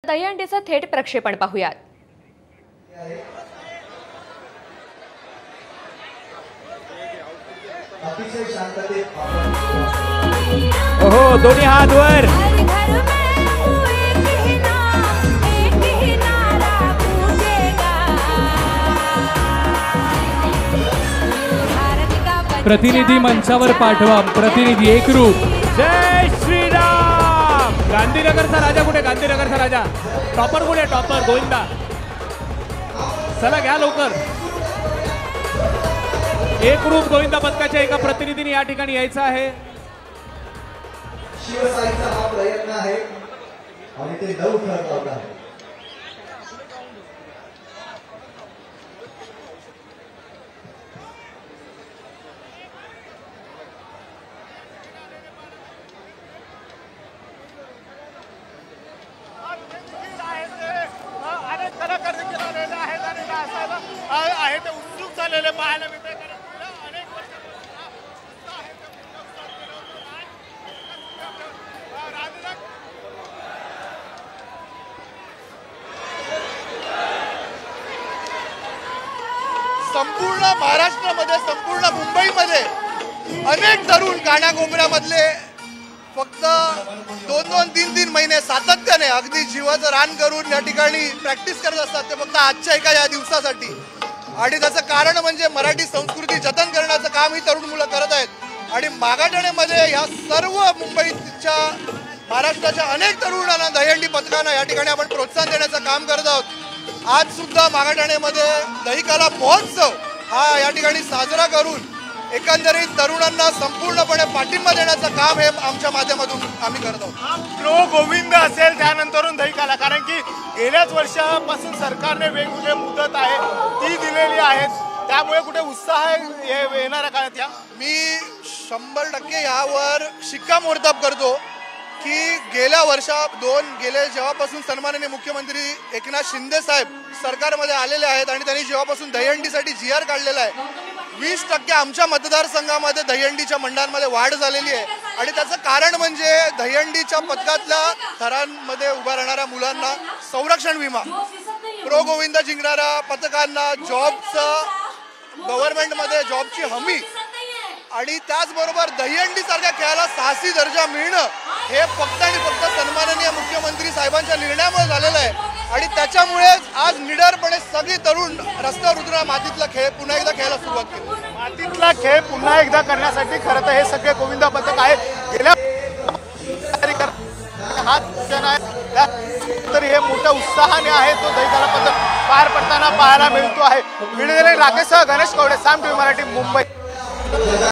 दहीहंडीचं थेट प्रक्षेपण पाहूयात। ओहो, दोन्ही हात वर। प्रतिनिधी मंचावर पाठवा। प्रतिनिधी एकरूप। जय श्रीराम। गांधीनगरचा राजा कुठे? गांधीनगरचा राजा टॉपर कुठे? टॉपर गोविंदा, चला घ्या लवकर। एकरूप गोविंदा पथकाच्या एका प्रतिनिधीने या ठिकाणी यायचं आहे। शिवसाईचा हा प्रयत्न आहे आणि ते नऊ ठरवत आहे। ते उत्सुक झालेले पाहायला मिळते। संपूर्ण महाराष्ट्रामध्ये, संपूर्ण मुंबईमध्ये अनेक तरुण कानाकोपऱ्यामधले फक्त 2-3 महिने सातत्याने अगदी जीवाचं रान करून या ठिकाणी प्रॅक्टिस करत असतात, ते फक्त आजच्या एका या दिवसासाठी। आणि त्याचं कारण म्हणजे मराठी संस्कृती जतन करण्याचं काम ही तरुण मुलं करत आहेत। आणि मागाठाण्यामध्ये ह्या सर्व मुंबईच्या, महाराष्ट्राच्या अनेक तरुणांना दहीहंडी पथकानं या ठिकाणी आपण प्रोत्साहन देण्याचं काम करत आहोत। आज सुद्धा मागाठाण्यामध्ये दहीकाला महोत्सव हा या ठिकाणी साजरा करून एकंदरीत तरुणांना संपूर्णपणे पाठिंबा देण्याचं काम हे आमच्या माध्यमातून आम्ही करत आहोत। प्रो गोविंद असेल, त्यानंतरून दहीकाला, कारण की गेल्याच वर्षापासून सरकारने वेगवेगळे मुदत आहे ती दिलेली आहेत, त्यामुळे कुठे उत्साह येणाऱ्या काळात या मी 100% यावर शिक्कामोर्तब करतो की गेले जेव्हापासून सन्माननीय मुख्यमंत्री एकनाथ शिंदे साहेब सरकारमध्ये आलेले आहेत आणि त्यांनी जेव्हापासून दहीहंडीसाठी GR काढलेला आहे, 20% आमच्या मतदारसंघामध्ये दहीहंडीच्या मंडळांमध्ये वाढ झालेली आहे। आणि त्याचं कारण म्हणजे दहीहंडीच्या पथकातल्या थरांमध्ये उभा राहणाऱ्या मुलांना संरक्षण विमा, प्रो गोविंद जिंकणाऱ्या पथकांना जॉबचं, गव्हर्नमेंटमध्ये जॉबची हमी, आणि त्याचबरोबर दहीहंडी सारख्या खेळाला साहसी दर्जा मिळणं हे फक्त आणि फक्त सन्माननीय मुख्यमंत्री साहेबांच्या निर्णयामुळे झालेलं आहे। आणि त्याच्यामुळेच आज निडरपणे सगळी तरुण रस्त्यावर उतरून मातीतला खेळ पुन्हा एकदा खेळायला सुरुवात केली। मातीतला खेळ पुन्हा एकदा करण्यासाठी खरं तर हे सगळे गोविंदा पथक आहे। गेल्या तर हे मोठ्या उत्साहाने आहे तो दहीकाला पथक पार पडताना पाहायला मिळतो आहे। राकेश गणेश कवडे, साम टीव्ही मराठी, मुंबई।